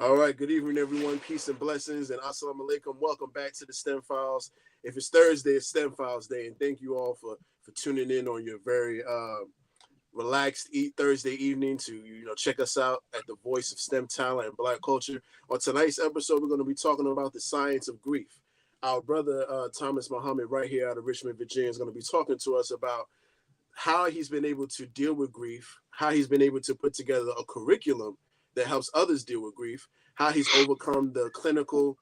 All right, good evening, everyone. Peace and blessings, and assalamu alaikum. Welcome back to the STEM Files. If it's Thursday, it's STEM Files Day, and thank you all for tuning in on your very relaxed Thursday evening to check us out at the voice of STEM talent and Black culture. On tonight's episode, we're going to be talking about the science of grief. Our brother Thomas Muhammad, right here out of Richmond, Virginia, is going to be talking to us about how he's been able to deal with grief, how he's been able to put together a curriculum that helps others deal with grief, how he's overcome the clinical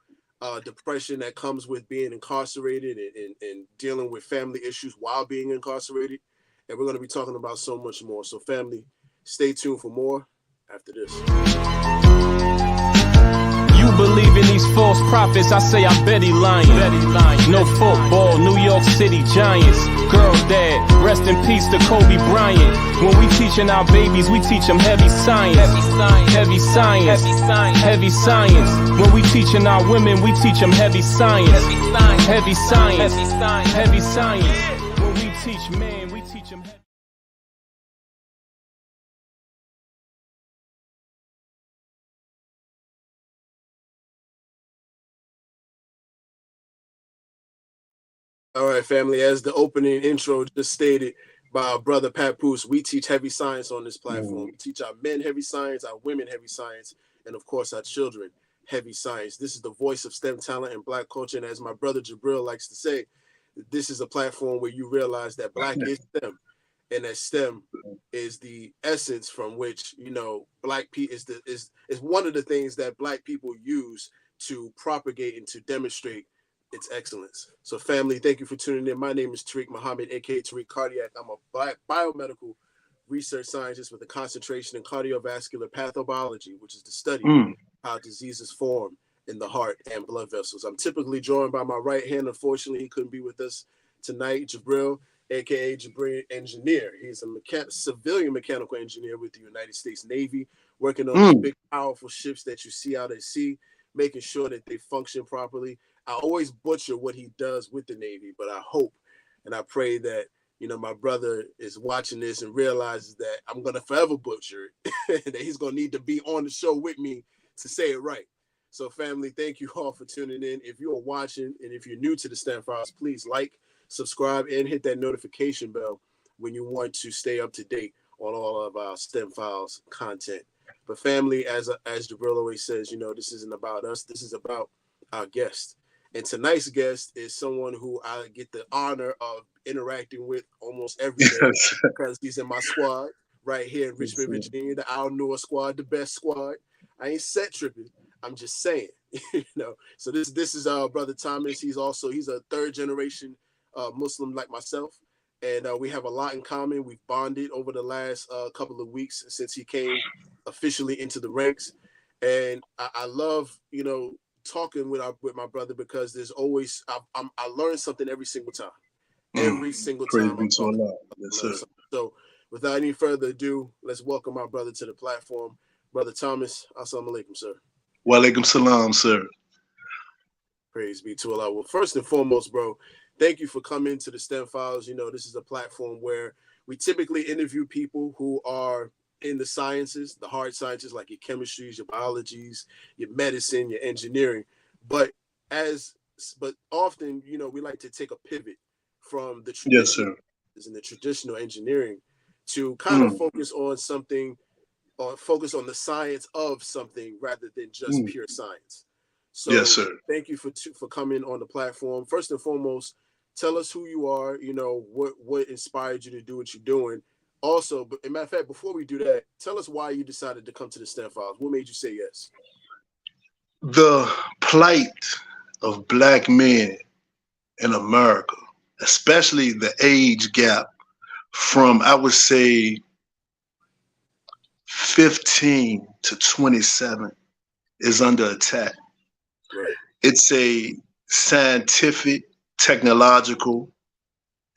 depression that comes with being incarcerated and dealing with family issues while being incarcerated. And we're going to be talking about so much more. So family, stay tuned for more after this. You believe in these false prophets, I say I bet he lying. No football, New York City Giants. Girl dad, rest in peace to Kobe Bryant. When we teaching our babies, we teach them heavy science. Heavy science. Heavy science. When we teaching our women, we teach them heavy science. Heavy science. Heavy science. When we teach men, we teach them heavy. All right, family, as the opening intro just stated by our brother Papoose, we teach heavy science on this platform. We teach our men heavy science, our women heavy science, and of course our children heavy science. This is the voice of STEM talent and Black culture. And as my brother Jabril likes to say, this is a platform where you realize that Black is STEM, and that STEM is the essence from which, Black people is one of the things that Black people use to propagate and to demonstrate its excellence. So family, thank you for tuning in. My name is Tariq Muhammad, aka Tariq Cardiac. I'm a Black biomedical research scientist with a concentration in cardiovascular pathobiology, which is the study of how diseases form in the heart and blood vessels. I'm typically joined by my right hand. Unfortunately, he couldn't be with us tonight. Jabril, aka Jabril Engineer. He's a civilian mechanical engineer with the United States Navy, working on these big, powerful ships that you see out at sea, making sure that they function properly. I always butcher what he does with the Navy, but I hope and I pray that, my brother is watching this and realizes that I'm going to forever butcher it, that he's going to need to be on the show with me to say it right. So family, thank you all for tuning in. If you are watching and if you're new to the STEM Files, please like, subscribe, and hit that notification bell when you want to stay up to date on all of our STEM Files content. But family, as Jabril always says, this isn't about us. This is about our guest. And tonight's guest is someone who I get the honor of interacting with almost every day because he's in my squad right here in Richmond, Virginia, the Al Noor squad, the best squad. I ain't set tripping. I'm just saying, So this is our brother Thomas. He's a third generation Muslim like myself. And we have a lot in common. We've bonded over the last couple of weeks since he came officially into the ranks. And I love, talking with my brother because there's always I learn something every single time. Every single time I'm talking. Yes, so without any further ado, let's welcome our brother to the platform. Brother Thomas, assalamu alaikum, sir. Wa alaikum salam, sir. Praise be to Allah. Well, first and foremost, bro, thank you for coming to the STEM Files. This is a platform where we typically interview people who are in the sciences, the hard sciences like your chemistries, your biologies, your medicine, your engineering. But often, we like to take a pivot from the traditional and the traditional engineering to kind of focus on something or focus on the science of something rather than just pure science. So yes, sir. Thank you for coming on the platform. First and foremost, tell us who you are, what inspired you to do what you're doing. Also, but as a matter of fact, before we do that, tell us why you decided to come to the STEM Files. What made you say yes? The plight of Black men in America, especially the age gap from, I would say, 15 to 27 is under attack. Right. It's a scientific, technological,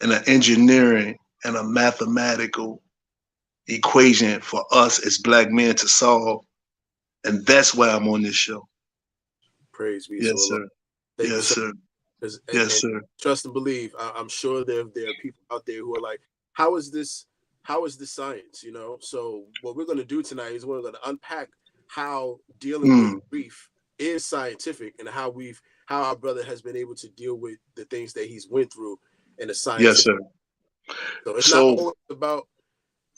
and an engineering and a mathematical equation for us as Black men to solve. And that's why I'm on this show. Praise be yes, to sir. Allah. Yes, sir. Yes, sir. Trust and believe. I'm sure there are people out there who are like, how is this science? So what we're going to do tonight is we're going to unpack how dealing with grief is scientific, and how our brother has been able to deal with the things that he's went through in a Yes, scientific. sir. So it's not So always about,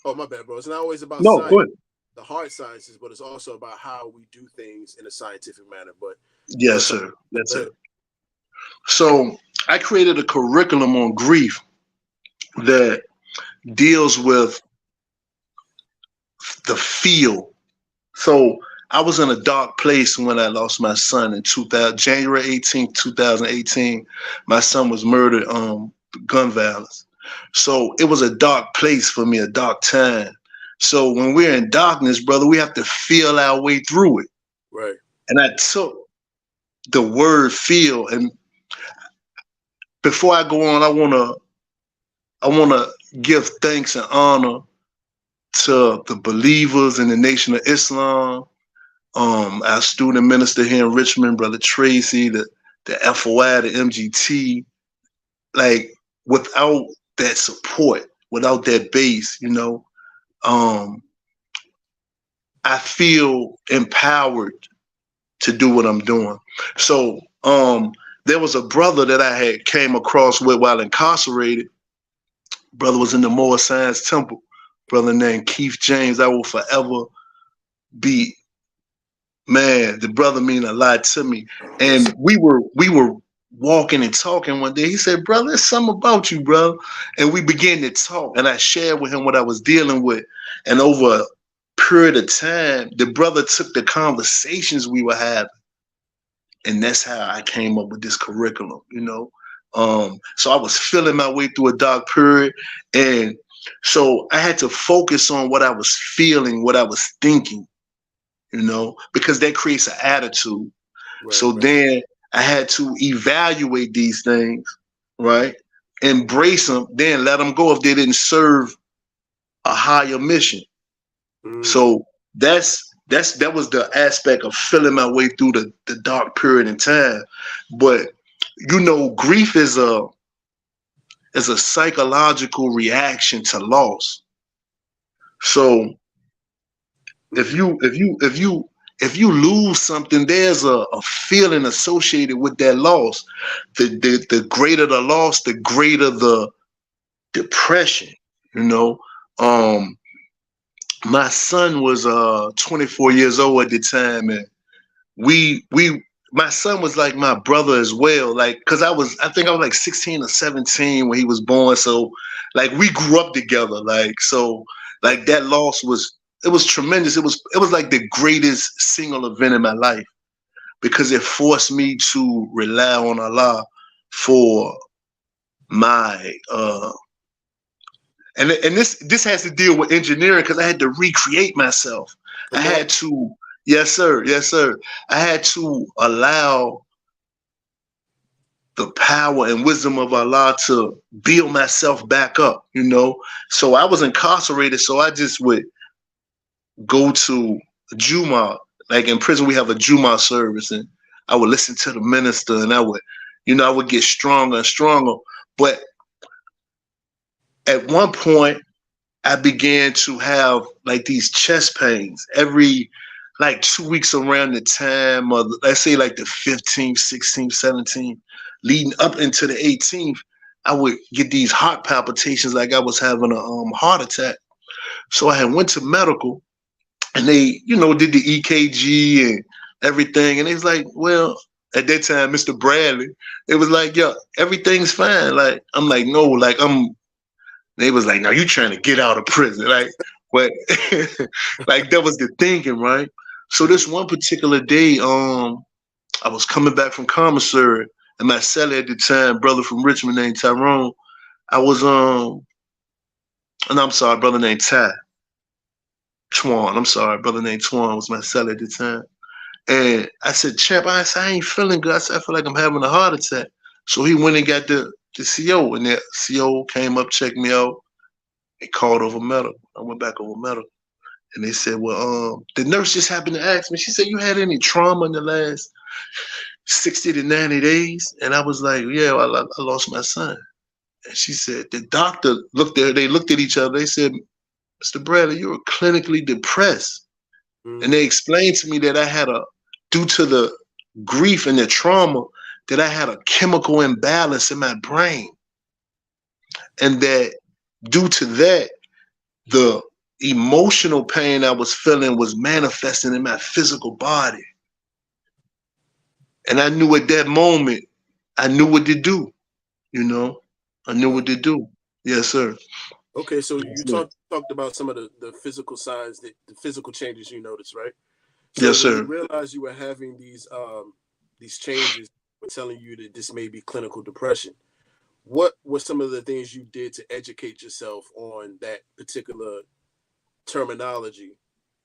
oh my bad, bro. It's not always about no, science, good. the hard sciences, but it's also about how we do things in a scientific manner. But Yes, sir. Yes, sir. So I created a curriculum on grief that deals with the feel. So I was in a dark place when I lost my son in January 18th, 2018. My son was murdered, gun violence. So it was a dark place for me, a dark time. So when we're in darkness, brother, we have to feel our way through it. right, And I took the word feel, and before I go on, I wanna give thanks and honor to the believers in the Nation of Islam, our student minister here in Richmond, Brother Tracy, the FOI, the MGT. Like, without that support, without that base, I feel empowered to do what I'm doing. So there was a brother that I had came across with while incarcerated. Brother was in the Moore Science Temple. Brother named Keith James. I will forever be, man, the brother mean a lot to me. And we were walking and talking one day. He said, brother, there's something about you, bro. And we began to talk, and I shared with him what I was dealing with. And over a period of time, the brother took the conversations we were having, and that's how I came up with this curriculum, So I was feeling my way through a dark period, and so I had to focus on what I was feeling, what I was thinking, because that creates an attitude. So then I had to evaluate these things, right? Embrace them, then let them go if they didn't serve a higher mission. So that was the aspect of feeling my way through the dark period in time. But grief is a psychological reaction to loss. So if you lose something, there's a feeling associated with that loss. The greater the loss, the greater the depression. My son was 24 years old at the time, and my son was like my brother as well. Like, cause I think I was like 16 or 17 when he was born. So like we grew up together. Like, so like that loss it was tremendous. It was like the greatest single event in my life, because it forced me to rely on Allah for my and this has to deal with engineering, because I had to recreate myself. I had to, yes sir. I had to allow the power and wisdom of Allah to build myself back up, So I was incarcerated, so I just would go to Juma. Like in prison, we have a Juma service, and I would listen to the minister, and I would get stronger and stronger. But at one point, I began to have like these chest pains every like 2 weeks around the time of, let's say, like the 15th, 16th, 17th, leading up into the 18th. I would get these heart palpitations like I was having a heart attack. So I had went to medical, and they, did the EKG and everything. And it was like, well, at that time, Mr. Bradley, it was like, yo, everything's fine. Like, I'm like, no, like they was like, no, you trying to get out of prison. Like, but like that was the thinking, right? So this one particular day, I was coming back from commissary, and my cellie at the time, brother from Richmond named Tyrone, I was, and I'm sorry, brother named Ty. Twan, I'm sorry, brother named Twan was my cellie at the time. And I said, champ, I ain't feeling good. I said, I feel like I'm having a heart attack. So he went and got the CO, and the CO came up, checked me out, and called over medical. I went back over medical, and they said, well, the nurse just happened to ask me. She said, you had any trauma in the last 60 to 90 days? And I was like, yeah, I lost my son. And she said, the doctor looked at her, they looked at each other, they said, Mr. Bradley, you're clinically depressed. And they explained to me that I had due to the grief and the trauma, that I had a chemical imbalance in my brain. And that due to that, the emotional pain I was feeling was manifesting in my physical body. And I knew at that moment, I knew what to do, I knew what to do. Yes, sir. Okay, so Yes, you sir. talked about some of the physical signs, the physical changes you noticed, right? So Yes, when you sir. realized you were having these changes, were telling you that this may be clinical depression, what were some of the things you did to educate yourself on that particular terminology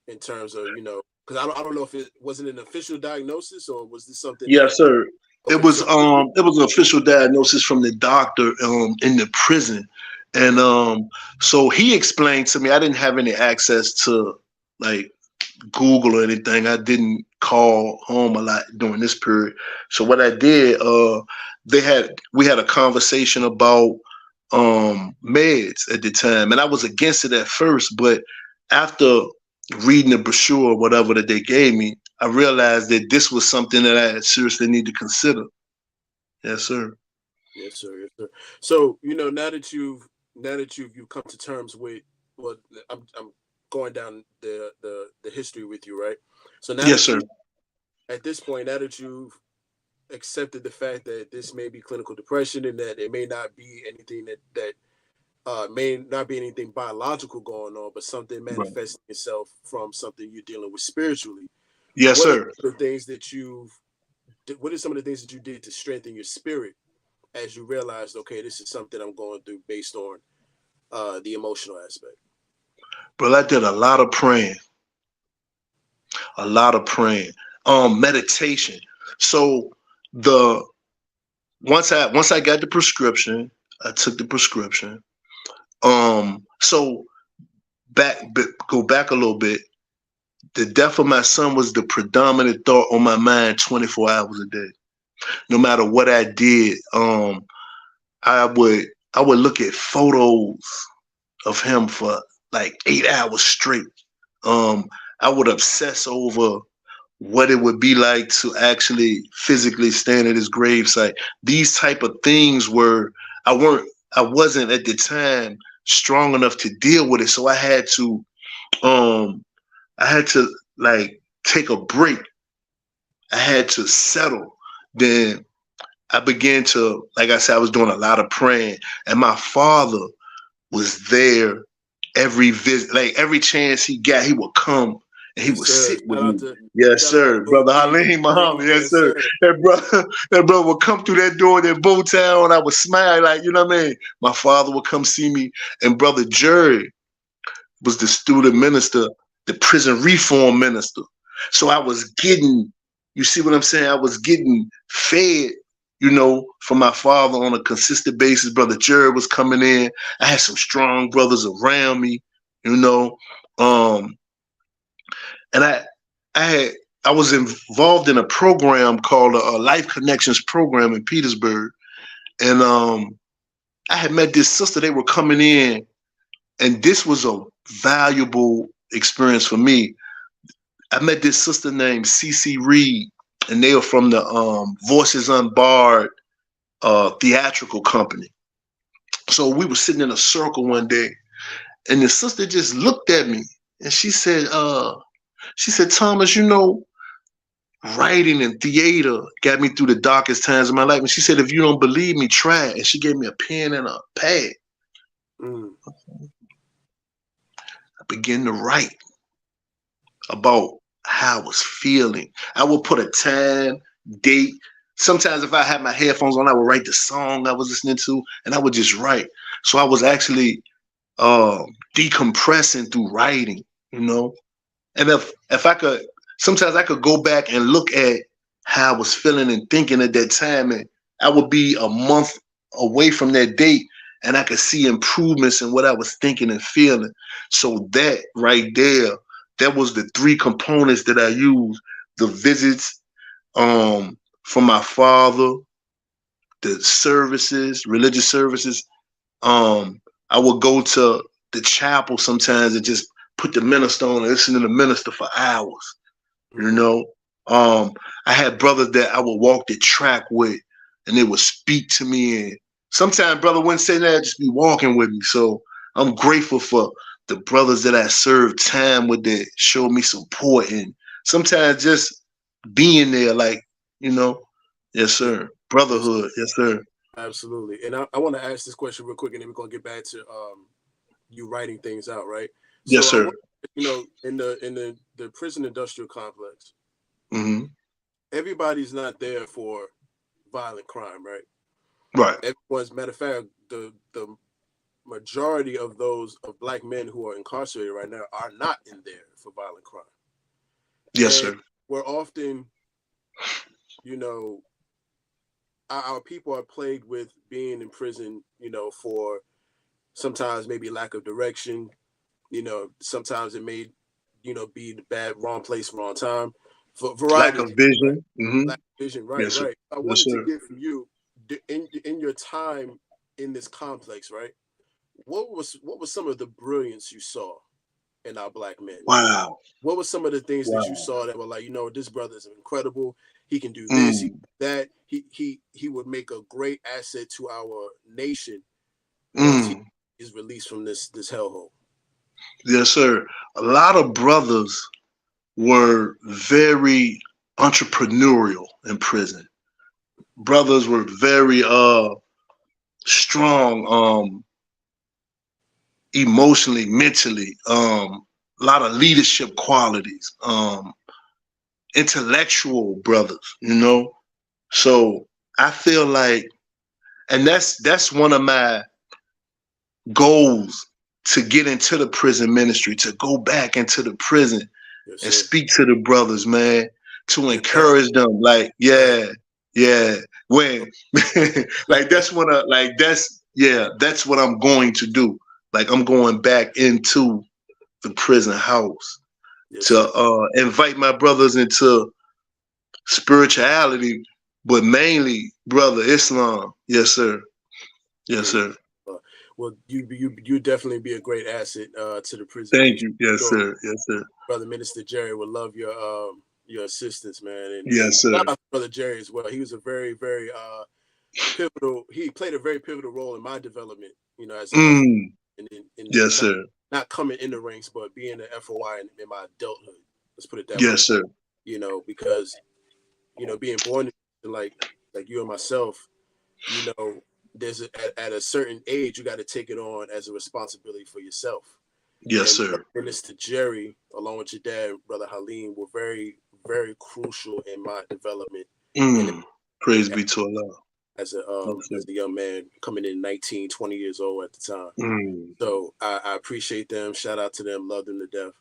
in terms of, because I don't know if it wasn't an official diagnosis or was this something that, Yes, sir. It okay, was so it was an official diagnosis from the doctor in the prison. And so he explained to me, I didn't have any access to like Google or anything. I didn't call home a lot during this period. So what I did, we had a conversation about meds at the time, and I was against it at first, but after reading the brochure or whatever that they gave me, I realized that this was something that I seriously need to consider. Yes, sir. yes, sir, yes, sir. So now that you've come to terms with, well, I'm going down the history with you, right? So now Yes, that sir. you at this point, now that you've accepted the fact that this may be clinical depression and that it may not be anything that may not be anything biological going on, but something Right. manifesting itself from something you're dealing with spiritually. Yes, What are sir. the things that what are some of the things that you did to strengthen your spirit as you realized, okay, this is something I'm going through based on the emotional aspect? But I did a lot of praying, a lot of praying. Meditation. So the once I got the prescription, I took the prescription. So go back a little bit. The death of my son was the predominant thought on my mind 24 hours a day. No matter what I did, I would I would look at photos of him for like 8 hours straight. Um, I would obsess over what it would be like to actually physically stand at his gravesite. These type of things were I wasn't at the time strong enough to deal with it. So um I had to like take a break. I had to settle. Then I began to, like I said, I was doing a lot of praying, and my father was there every visit, like every chance he got, he would come and he Yes, would sir. sit with me. Yes, Shout out to sir, Bro brother D. Halim Muhammad. Yes, Yes, sir. sir. That brother would come through that door, that bow tie, and I would smile, like you know what I mean. My father would come see me, and brother Jerry was the student minister, the prison reform minister. So I was getting, you see what I'm saying? I was getting fed, from my father on a consistent basis. Brother Jared was coming in. I had some strong brothers around me, you know. Um, and I was involved in a program called a Life Connections program in Petersburg. And I had met this sister. They were coming in, and this was a valuable experience for me. I met this sister named CC Reed, and they were from the Voices Unbarred theatrical company. So we were sitting in a circle one day, and the sister just looked at me, and she said, Thomas, writing and theater got me through the darkest times of my life. And she said, if you don't believe me, try it. And she gave me a pen and a pad. Mm. I began to write about how I was feeling. I would put a time, date. Sometimes if I had my headphones on, I would write the song I was listening to, and I would just write. So I was actually decompressing through writing, And if I could, sometimes I could go back and look at how I was feeling and thinking at that time, and I would be a month away from that date, and I could see improvements in what I was thinking and feeling. So that right there, that was the three components that I used: the visits from my father, the services, religious services. I would go to the chapel sometimes and just put the minister on and listen to the minister for hours. You know, I had brothers that I would walk the track with, and they would speak to me. And sometimes brother wouldn't say that, just be walking with me. So I'm grateful for the brothers that I served time with that showed me support, and sometimes just being there, like, you know, yes, sir. Brotherhood, yes, sir. Absolutely. And I want to ask this question real quick, and then we're gonna get back to you writing things out, right? Yes, So I sir. want, you know, in the prison industrial complex, Mm-hmm. everybody's not there for violent crime, right? Right. Everyone's, matter of fact, the majority of those of black men who are incarcerated right now are not in there for violent crime. Yes, And sir. we're often, you know, our people are plagued with being in prison, you know, for sometimes maybe lack of direction. You know, sometimes it may, you know, be the bad, wrong place, wrong time, for Lack variety of of reasons, right? vision. Mm-hmm. Lack of vision, right, Yes, sir. right. I Yes, wanted to sir. get from you, in your time in this complex, right? What was some of the brilliance you saw in our black men? Wow. What were some of the things that you Wow. saw that were like, you know, this brother is incredible. He can do this, he Mm. that. He would make a great asset to our nation once he Mm. is released from this hellhole. Yes, sir. A lot of brothers were very entrepreneurial in prison. Brothers were very strong emotionally, mentally, a lot of leadership qualities, intellectual brothers, you know. So I feel like, and that's one of my goals, to get into the prison ministry, to go back into the prison Yes, and sir. speak to the brothers, man, to Get that encourage them. Like, right. yeah, yeah. When like that's what that's what I'm going to do. Like, I'm going back into the prison house Yes, sir. to invite my brothers into spirituality, but mainly brother Islam. Yes, sir. Yes, Yeah. sir. Uh, well, you definitely be a great asset to the prison Thank ministry. you. Yes, Sure, sir. Yes, sir. Brother Minister Jerry would love your assistance, man. And Yes, shout sir. out to Brother Jerry as well. He was a very pivotal. He played a very pivotal role in my development. You know, as an F, Mm. in Yes, not, sir. not coming in the ranks, but being an FOI in my adulthood. Let's put it that way. Yes, sir. You know, because you know, being born like you and myself, you know, there's at a certain age you got to take it on as a responsibility for yourself. Yes, And sir. Minister Jerry, along with your dad, Brother Halim, were very crucial in my development and Mm. Praise be to Allah. Yes, sir. as a young man coming in 19, 20 years old at the time. Mm. So I appreciate them. Shout out to them. Love them to death.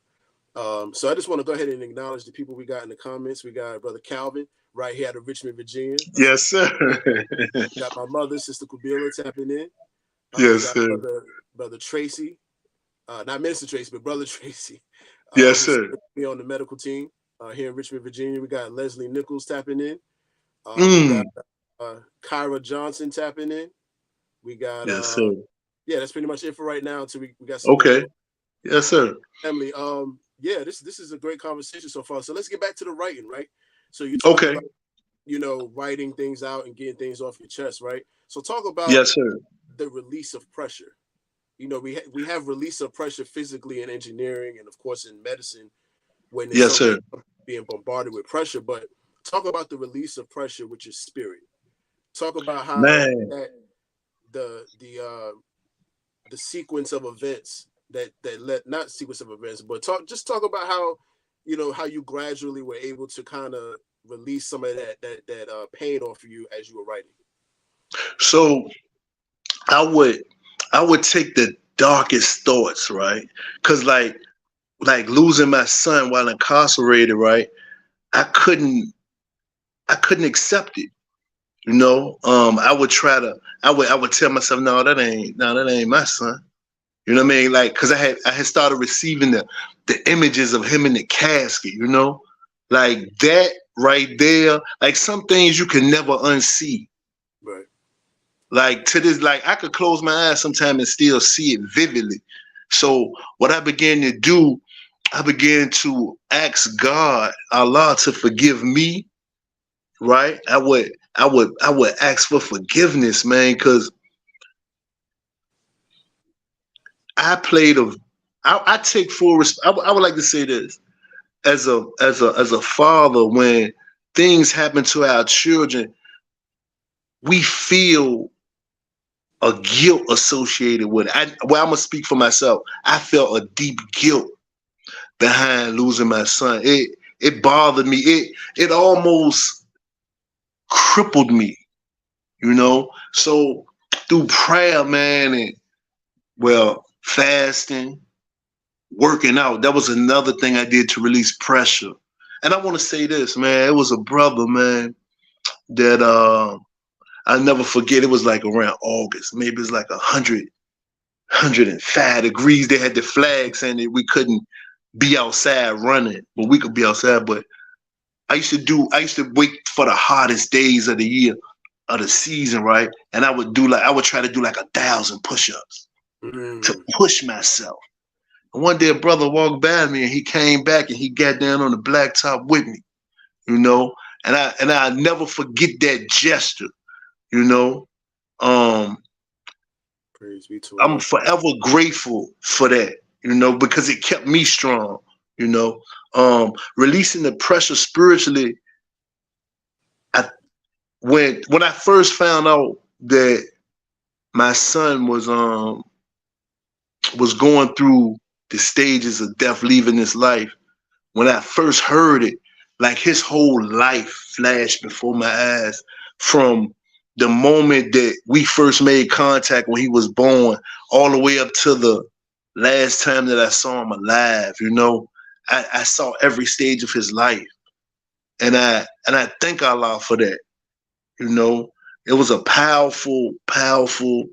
So I just want to go ahead and acknowledge the people we got in the comments. We got Brother Calvin right here out of Richmond, Virginia. Yes, sir. We got my mother, Sister Kubila, tapping in. We Yes, got sir. Brother Tracy, not Minister Tracy, but Brother Tracy, Yes, who's sir. on the medical team here in Richmond, Virginia. We got Leslie Nichols tapping in. We Mm. got Kyra Johnson tapping in. We got Yes, sir. yeah, that's pretty much it for right now until we got some Okay. more Yes, sir. family. Yeah, this is a great conversation so far. So let's get back to the writing, right? So you talked Okay. about, you know, writing things out and getting things off your chest, right? So talk about Yes, sir. the release of pressure. You know, we have release of pressure physically in engineering and of course in medicine when it's Yes, something sir. being bombarded with pressure. But talk about the release of pressure with your spirit. Talk about how Man. that the sequence of events that led, not sequence of events, but talk about how, you know, how you gradually were able to kind of release some of that pain off of you as you were writing. So I would take the darkest thoughts, right? Cause like losing my son while incarcerated, right? I couldn't accept it. You know, I would tell myself, no, that ain't my son. You know what I mean? Like, cause I had started receiving the images of him in the casket, you know? Like that right there, like some things you can never unsee. Right. Like to this, like I could close my eyes sometime and still see it vividly. So what I began to do I began to ask God, Allah, to forgive me. Right? I would ask for forgiveness, man, because I played a. I take full. I would like to say this as a father. When things happen to our children, we feel a guilt associated with it. Well, I'm gonna speak for myself. I felt a deep guilt behind losing my son. It bothered me. It almost crippled me. You know. So through prayer, man, and fasting, working out. That was another thing I did to release pressure. And I want to say this, man. It was a brother, man, that I'll never forget. It was like around August. Maybe it's like 105 degrees. They had the flag saying that we couldn't be outside running. Well, we could be outside, but I used to wait for the hottest days of the year, of the season, right? And I would try to do like 1,000 push-ups to push myself. And one day a brother walked by me and he came back and he got down on the blacktop with me, you know, and I'll never forget that gesture, you know. Praise be to I'm Allah. forever grateful for that, you know, because it kept me strong, you know. Releasing the pressure spiritually. When I first found out that my son was going through the stages of death, leaving this life, when I first heard it, like his whole life flashed before my eyes, from the moment that we first made contact when he was born all the way up to the last time that I saw him alive. You know, I saw every stage of his life, and I thank Allah for that. You know, it was a powerful, powerful,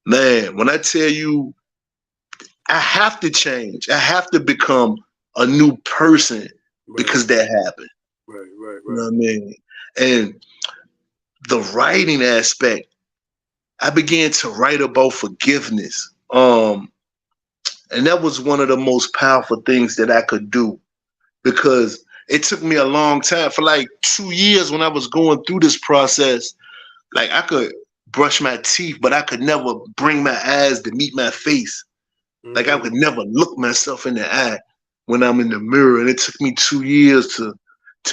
man. When I tell you, I have to change. I have to become a new person because that happened. Right. You know what I mean? And the writing aspect, I began to write about forgiveness. And that was one of the most powerful things that I could do, because it took me a long time. For like 2 years when I was going through this process, like I could brush my teeth, but I could never bring my eyes to meet my face. Like I could never look myself in the eye when I'm in the mirror. And it took me 2 years to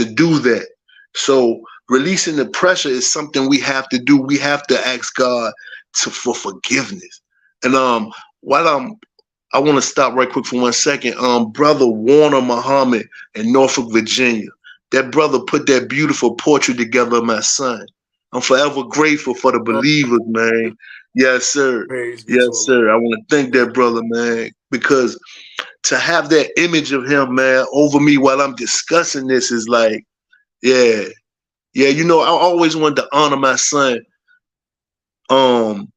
do that. So releasing the pressure is something we have to do. We have to ask God for forgiveness. And I want to stop right quick for 1 second. Brother Warner Muhammad in Norfolk, Virginia. That brother put that beautiful portrait together of my son. I'm forever grateful for the believers, man. Yes, sir. Yes, sir. I want to thank that brother, man, because to have that image of him, man, over me while I'm discussing this is like, yeah. You know, I always wanted to honor my son. But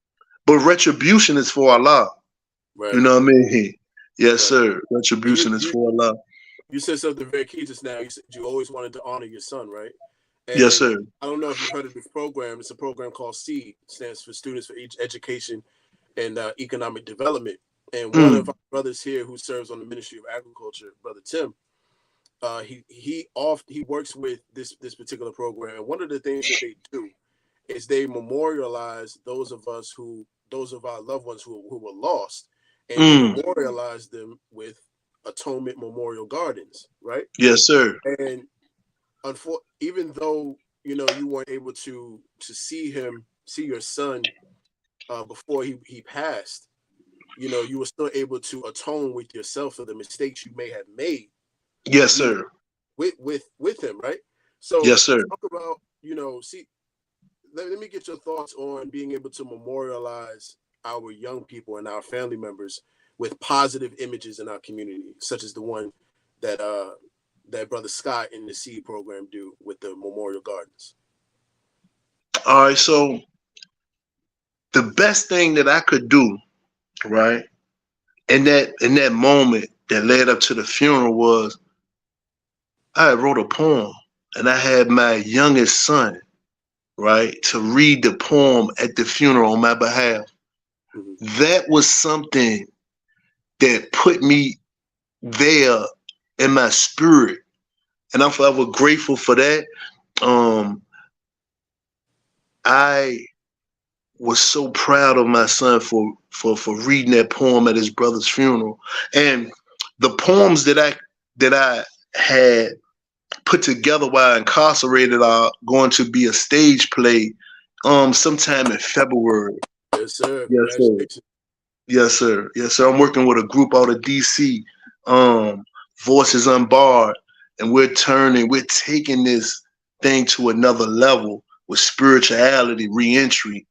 retribution is for Allah. Right. You know what I mean? Yes, sir. Retribution is for Allah. You said something very key just now. You said you always wanted to honor your son, right? And yes, sir. I don't know if you've heard of this program. It's a program called SEED, stands for Students for Education and Economic Development. And one of our brothers here who serves on the Ministry of Agriculture, Brother Tim, he works with this particular program. And one of the things that they do is they memorialize those of our loved ones who were lost, and they memorialize them with Atonement Memorial Gardens, right? Yes, sir. And even though you weren't able to see your son before he passed, you were still able to atone with yourself for the mistakes you may have made. Yes, sir. With him, right? So yes, sir. Talk about let me get your thoughts on being able to memorialize our young people and our family members with positive images in our community, such as the one that Brother Scott in the SEED program do with the Memorial Gardens. All right, so the best thing that I could do, right, in that moment that led up to the funeral was I wrote a poem, and I had my youngest son, right, to read the poem at the funeral on my behalf. That was something that put me there in my spirit, and I'm forever grateful for that. I was so proud of my son for reading that poem at his brother's funeral, and the poems that I had put together while incarcerated are going to be a stage play sometime in February. Yes, sir. Yes, sir. Congratulations. Yes, sir. Yes, sir. I'm working with a group out of DC, Voices Unbarred, and we're taking this thing to another level with spirituality, reentry,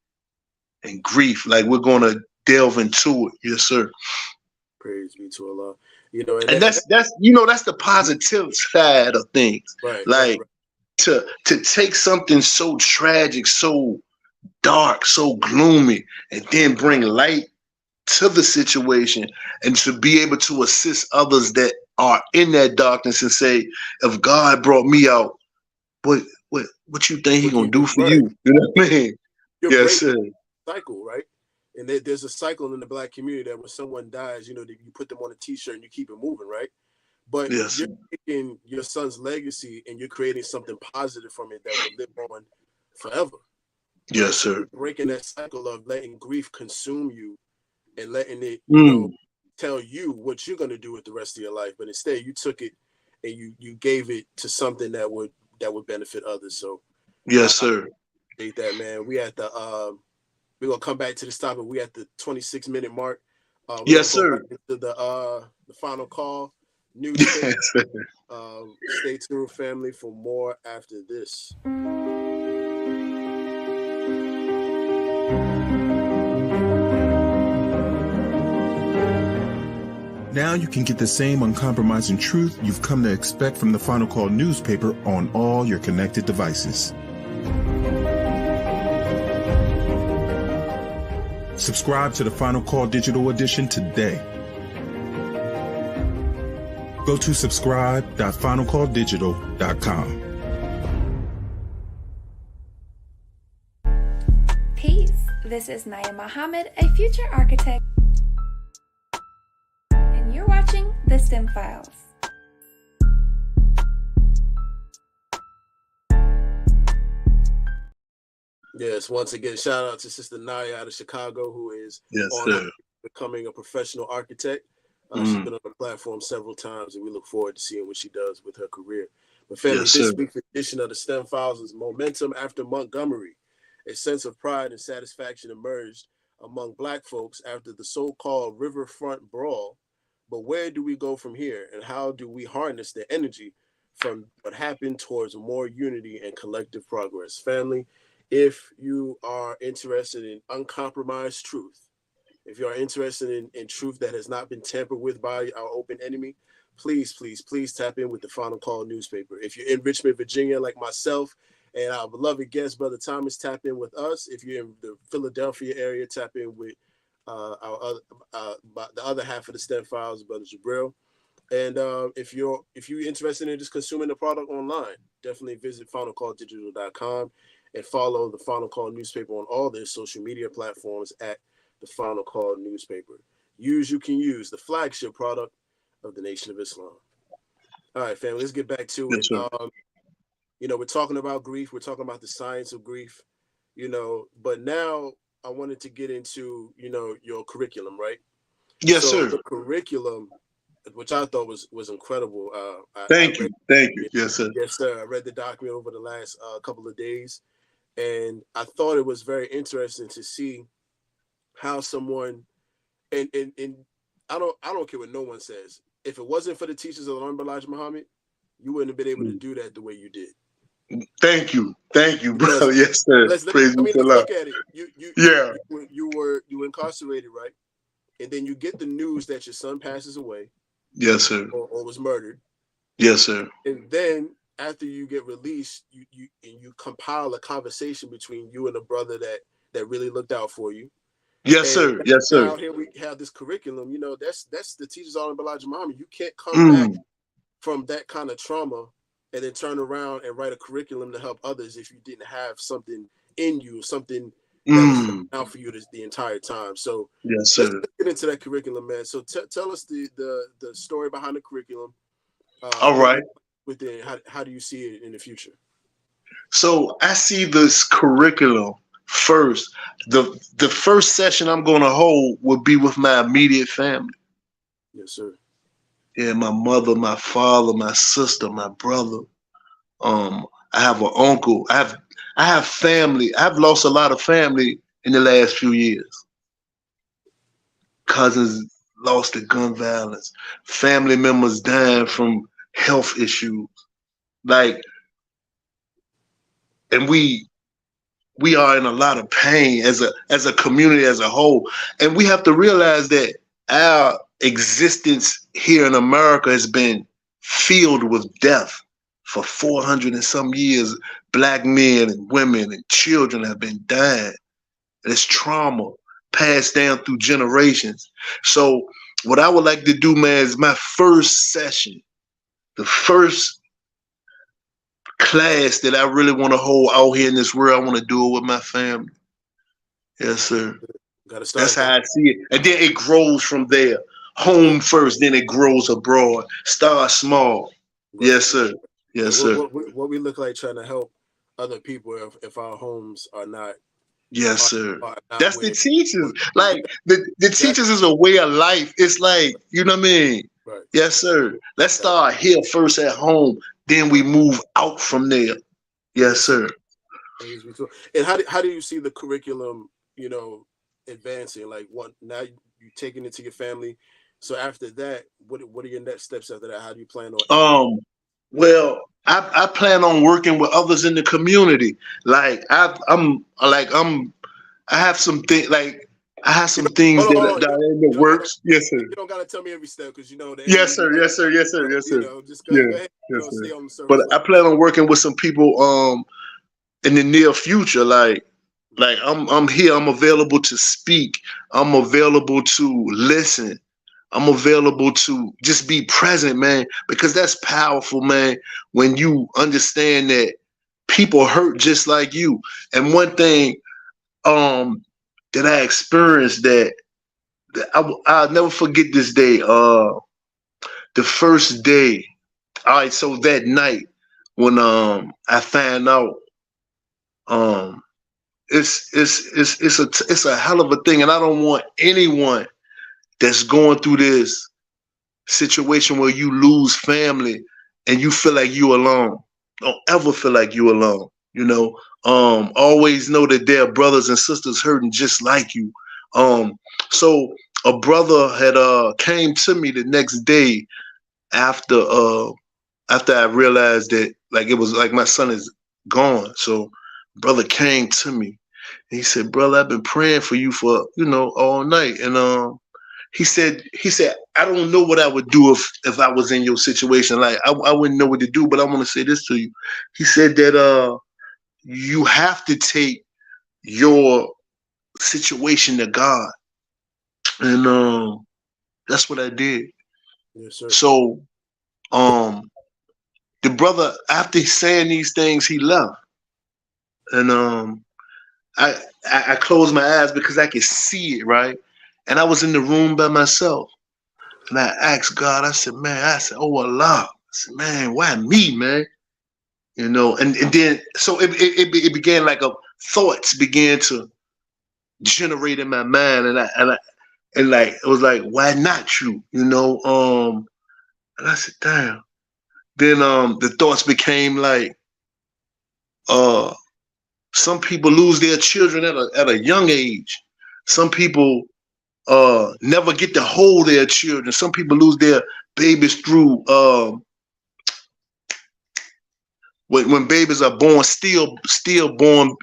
and grief. Like, we're gonna delve into it. Yes, sir. Praise be to Allah. You know, And that's the positive side of things. right. Like, to take something so tragic, so dark, so gloomy, and then bring light to the situation, and to be able to assist others that are in that darkness and say, if God brought me out, what you think he gonna do for you? You know what I mean? Yes, sir. Cycle, right? And there's a cycle in the Black community that when someone dies, you put them on a T-shirt and you keep it moving, right? But yes, you're taking your son's legacy and you're creating something positive from it that will live on forever. Yes, sir. You're breaking that cycle of letting grief consume you and letting it, tell you what you're going to do with the rest of your life. But instead, you took it and you gave it to something that would benefit others. So, yes, sir. I hate that, man. We at the we're gonna come back to this topic. We at the 26-minute mark. Yes, sir. To the final call. New yes, stay tuned, family, for more after this. Now you can get the same uncompromising truth you've come to expect from the Final Call newspaper on all your connected devices. Subscribe to the Final Call Digital Edition today. Go to subscribe.finalcalldigital.com. Peace. This is Naya Muhammad, a future architect, and you're watching The STEM Files. Yes, once again, shout out to Sister Naya out of Chicago, who is becoming a professional architect. She's been on the platform several times, and we look forward to seeing what she does with her career. But family, this week's edition of the STEM Files is Momentum After Montgomery. A sense of pride and satisfaction emerged among Black folks after the so-called riverfront brawl. But where do we go from here, and how do we harness the energy from what happened towards more unity and collective progress? Family, if you are interested in uncompromised truth, if you are interested in truth that has not been tampered with by our open enemy, please tap in with the Final Call newspaper. If you're in Richmond, Virginia, like myself, and our beloved guest, Brother Thomas, tap in with us. If you're in the Philadelphia area, tap in with the other half of the STEM Files, Brother Jabril. And if you're interested in just consuming the product online, definitely visit finalcalldigital.com and follow the Final Call newspaper on all their social media platforms at the Final Call newspaper. You can use the flagship product of the Nation of Islam. All right, family, let's get back to it. We're talking about grief. We're talking about the science of grief, but now I wanted to get into, your curriculum, right? Yes, sir. The curriculum, which I thought was incredible. Thank you. Yes, sir. Yes, sir. I read the document over the last couple of days, and I thought it was very interesting to see how someone, and I don't care what no one says. If it wasn't for the teachers of the Honorable Elijah Muhammad, you wouldn't have been able to do that the way you did. Thank you, brother. Yes, sir. Let's look at it. You were incarcerated, right? And then you get the news that your son passes away. Yes, sir. Or was murdered. Yes, sir. And then after you get released, you compile a conversation between you and a brother that really looked out for you. Yes, sir. Yes, sir. Now here we have this curriculum. That's the teachers on Elijah Muhammad. You can't come back from that kind of trauma and then turn around and write a curriculum to help others if you didn't have something in you, something that was out for you the entire time. So Yes, let's sir. get into that curriculum, man. So tell us the story behind the curriculum. All right. Within how do you see it in the future? So I see this curriculum first. The first session I'm going to hold will be with my immediate family. Yes, sir. Yeah, my mother, my father, my sister, my brother. I have an uncle. I have family. I've lost a lot of family in the last few years. Cousins lost to gun violence. Family members dying from health issues. Like, and we are in a lot of pain as a community as a whole. And we have to realize that our existence here in America has been filled with death for 400 and some years. Black men and women and children have been dying. And it's trauma passed down through generations. So what I would like to do, man, is my first session, the first class that I really want to hold out here in this world, I want to do it with my family. Yes, sir. Gotta start. That's how I see it. And then it grows from there. Home first, then it grows abroad. Start small. Right. Yes, sir. Yes, sir. What we look like trying to help other people if our homes are not. Yes, sir. That's the teachers. Like the teachers is a way of life. It's like, you know what I mean? Right. Yes, sir. Let's start here first at home. Then we move out from there. Yes, sir. And how do you see the curriculum, advancing? Like what now you're taking it to your family. So after that, what are your next steps after that? How do you plan on? Well, I plan on working with others in the community. Like I have some things like I have some things that are in the works. Yes, sir. You don't gotta tell me every step because that. Yes, sir. Yes, sir. Yes, sir. Yes, sir. Just go ahead. Yes, sir. Stay on the surface. But I plan on working with some people in the near future. Like I'm here. I'm available to speak. I'm available to listen. I'm available to just be present, man, because that's powerful, man, when you understand that people hurt just like you. And one thing that I experienced that I'll never forget this day. The first day, all right, so that night when I found out it's a hell of a thing, and I don't want anyone that's going through this situation where you lose family and you feel like you alone. Don't ever feel like you alone. Always know that there are brothers and sisters hurting just like you. So a brother had came to me the next day after I realized that it was like my son is gone. So brother came to me and he said, "Brother, I've been praying for you for all night." And he said, "I don't know what I would do if I was in your situation. Like I wouldn't know what to do, but I want to say this to you." He said that you have to take your situation to God. And that's what I did. Yes, sir. So the brother, after saying these things, he left. And I closed my eyes because I could see it, right? And I was in the room by myself. And I asked God, I said, "Oh Allah." I said, "Man, why me, man?" And then so it began like thoughts began to generate in my mind, and it was like, why not you? And I said, damn. Then the thoughts became like, some people lose their children at a young age. Some people never get to hold their children. Some people lose their babies through when babies are born, still born.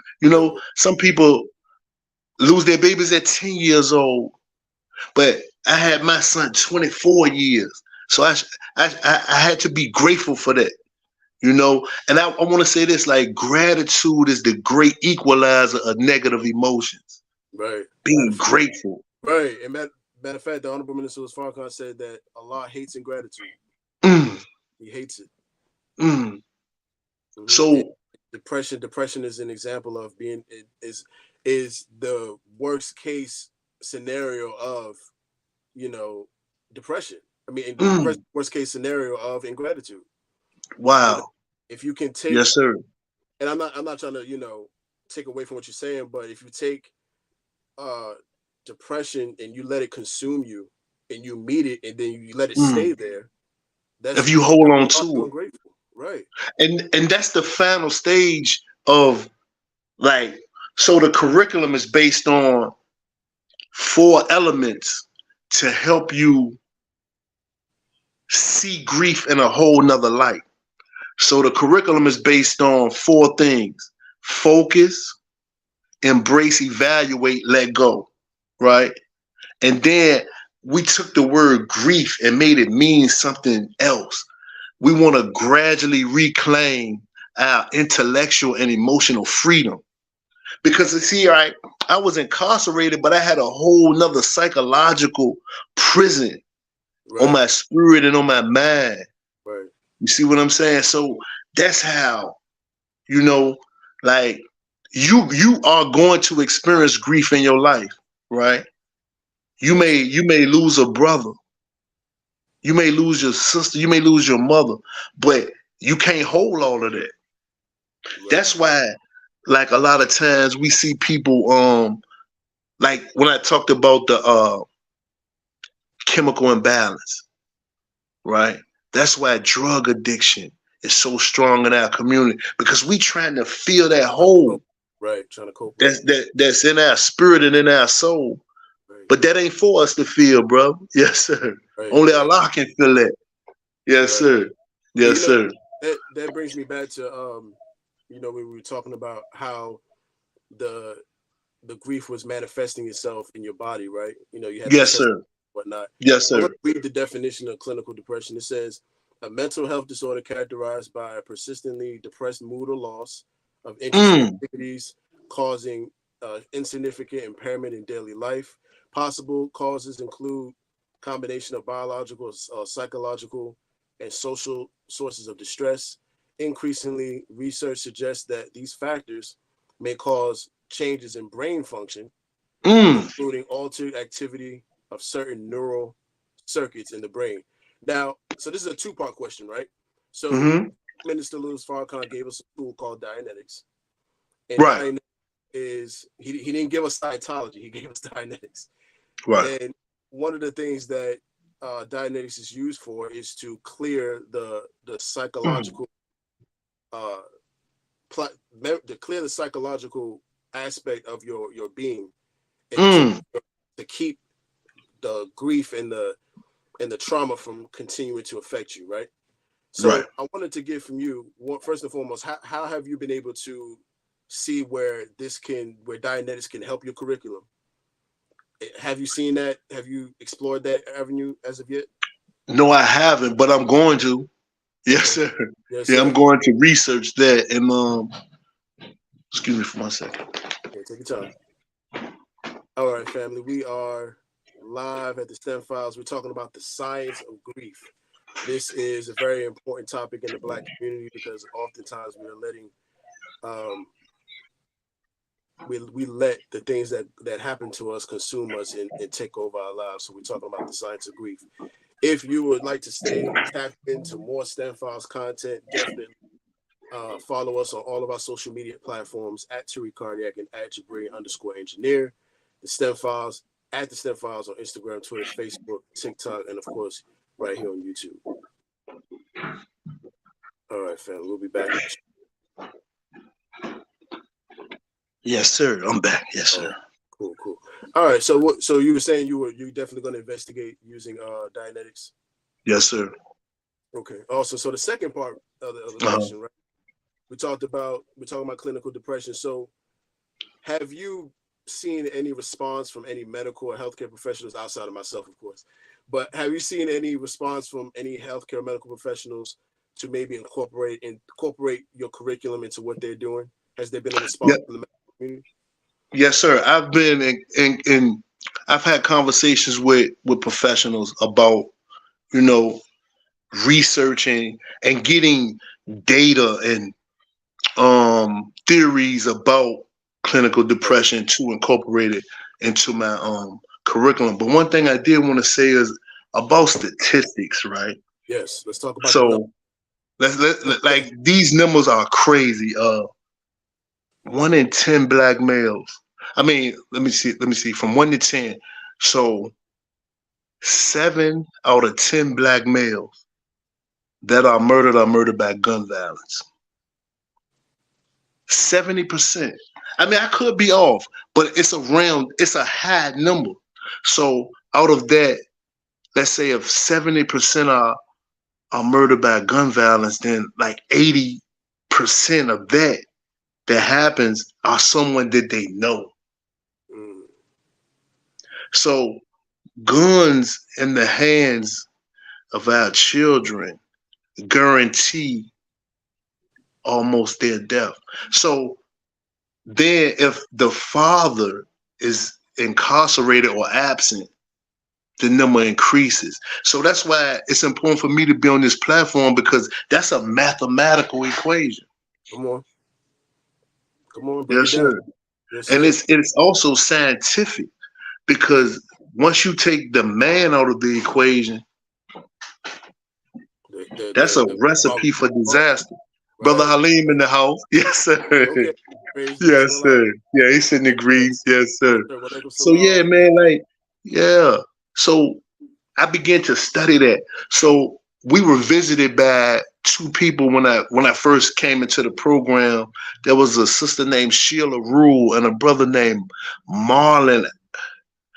Some people lose their babies at 10 years old. But I had my son 24 years. So I had to be grateful for that. And I want to say this, like, gratitude is the great equalizer of negative emotions. Right. Being grateful. Right. And matter of fact, the Honorable Minister Farrakhan said that Allah hates ingratitude. He hates it. So depression is an example of being is the worst case scenario of, depression. I mean, the worst case scenario of ingratitude. Wow. If you can take, yes, sir. And I'm not trying to, take away from what you're saying, but if you take depression and you let it consume you and you meet it and then you let it stay there, that's if you hold on to it. Ungrateful. Right. And that's the final stage of, like, so the curriculum is based on 4 elements to help you see grief in a whole nother light. So the curriculum is based on 4 things: focus, embrace, evaluate, let go, right? And then we took the word grief and made it mean something else. We want to gradually reclaim our intellectual and emotional freedom. Because you see, I was incarcerated, but I had a whole nother psychological prison on my spirit and on my mind. Right. You see what I'm saying? So that's how, like, you are going to experience grief in your life, right? You may lose a brother, you may lose your sister, you may lose your mother, but you can't hold all of that. Right. That's why, like, a lot of times we see people, like when I talked about the chemical imbalance, right? That's why drug addiction is so strong in our community, because we trying to fill that hole. Right, trying to cope. That's in our spirit and in our soul. Right. But that ain't for us to feel, bro. Yes, sir. Right. Only Allah can feel that. Yes, sir. Yes, sir. That brings me back to when we were talking about how the grief was manifesting itself in your body, right? You had yes, sir. Whatnot. Yes, sir. I'm going to read the definition of clinical depression. It says, a mental health disorder characterized by a persistently depressed mood or loss of interest in activities, causing insignificant impairment in daily life. Possible causes include combination of biological, psychological, and social sources of distress. Increasingly, research suggests that these factors may cause changes in brain function, including altered activity of certain neural circuits in the brain. Now, so this is a 2-part question, right? So Minister Louis Farrakhan gave us a tool called Dianetics. And Dianetics is, he didn't give us Scientology, he gave us Dianetics. Right. And one of the things that Dianetics is used for is to clear the psychological clear the psychological aspect of your being, and to keep the grief and the trauma from continuing to affect you, right? So I wanted to get from you, first and foremost, how have you been able to see where Dianetics can help your curriculum? Have you seen that? Have you explored that avenue as of yet? No, I haven't, but I'm going to. Yes, sir. Yes, sir. I'm going to research that. And excuse me for 1 second. Yeah, take your time. All right, family. We are live at the STEM Files. We're talking about the science of grief. This is a very important topic in the Black community because oftentimes we are letting we let the things that happen to us consume us and take over our lives. So we're talking about the science of grief. If you would like to stay tapped into more STEM Files content, definitely follow us on all of our social media platforms at Turi Cardiac and at Jabri_engineer. The STEM Files at the STEM Files on Instagram, Twitter, Facebook, TikTok, and of course, right here on YouTube. All right, fam, we'll be back. Yes, sir. I'm back. Yes, sir. Cool. All right. So you were saying you definitely going to investigate using Dianetics? Yes, sir. Okay. Also, so the second part of the question, right? We're talking about clinical depression. So, have you seen any response from any medical or healthcare professionals outside of myself, of course? But have you seen any response from any healthcare or medical professionals to maybe incorporate your curriculum into what they're doing? Has there been a response from the medical community? Yes, sir. I've been in I've had conversations with professionals about, researching and getting data and theories about clinical depression to incorporate it into my curriculum. But one thing I did want to say is about statistics, right? Yes, let's talk about the So let's like these numbers are crazy. 1 in 10 black males. I mean, let me see. From 1 to 10. So 7 out of 10 black males that are murdered by gun violence. 70%. I mean, I could be off, but it's a high number. So out of that, let's say if 70% are murdered by gun violence, then like 80% of that happens are someone that they know. So guns in the hands of our children guarantee almost their death. So then if the father is incarcerated or absent, the number increases. So that's why it's important for me to be on this platform, because that's a mathematical equation. Come on, yes, sir. Yes, and sir. it's also scientific, because once you take the man out of the equation, that's a recipe for disaster. Right. Brother Halim in the house. Yes, sir. Okay. Yes, sir. Yeah, he's in the greens. Yes, sir. So yeah, man, like, yeah. So I began to study that. So we were visited by 2 people when I first came into the program. There was a sister named Sheila Rule and a brother named Marlon.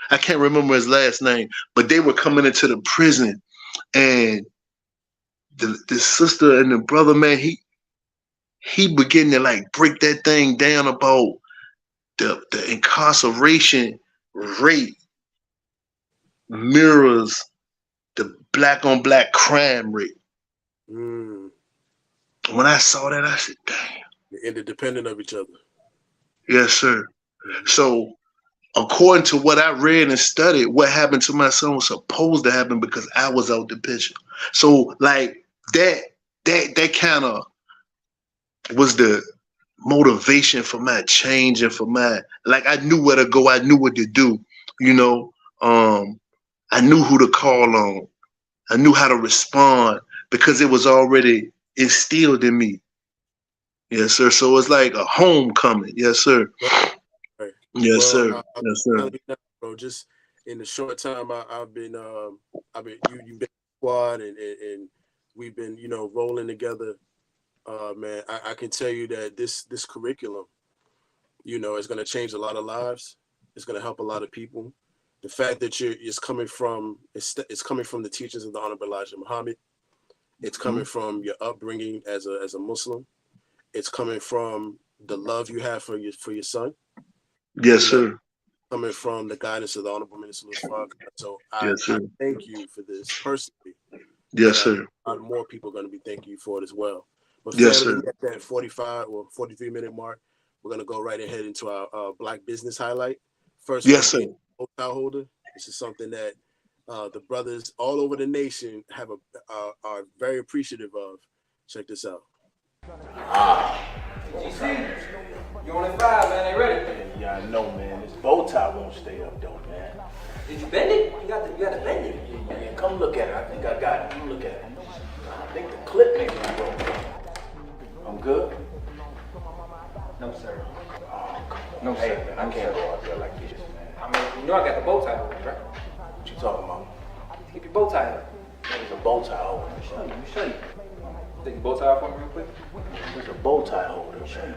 I can't remember his last name, but they were coming into the prison, and the sister and the brother, man, he began to like break that thing down about the incarceration rate mirrors the black on black crime rate. When I saw that, I said, damn. They're interdependent of each other. Yes, sir. So according to what I read and studied, what happened to my son was supposed to happen because I was out the picture. So like that kind of was the motivation for my change and for my, like, I knew where to go. I knew what to do, you know. I knew who to call on. I knew how to respond because it was already instilled in me. Yes, sir. So it's like a homecoming. Yes, sir. Right. Yes, sir. Yes, sir. Bro, just in the short time I've been you've been squad and we've been, you know, rolling together. Man, I can tell you that this curriculum, you know, is going to change a lot of lives. It's going to help a lot of people. The fact that it's coming from the teachings of the Honorable Elijah Muhammad. It's coming from your upbringing as a Muslim. It's coming from the love you have for your son. Yes, sir. Coming from the guidance of the Honorable Minister Louis Farrakhan. So I thank you for this personally. Yes, sir. More people are going to be thanking you for it as well. But yes, family, sir. At that 45 or 43-minute mark, we're going to go right ahead into our Black business highlight. First, yes, sir. Bow tie holder. This is something that the brothers all over the nation are very appreciative of. Check this out. You on 5, man? Ain't ready? Yeah, I know, man. This bow tie won't stay up, though, man. Did you bend it? You got to bend it. Yeah, come look at it. I think I got it. Come look at it. I think the clip may be broken. I'm good? No, sir. Oh, no, hey, sir. Man, I can't go out there like this, man. I mean, you know I got the bow tie holder, right? What you talking about? Keep your bow tie up. There's a bow tie holder. Let me show you. Take your bow tie off for me real quick. There's a bow tie holder, man.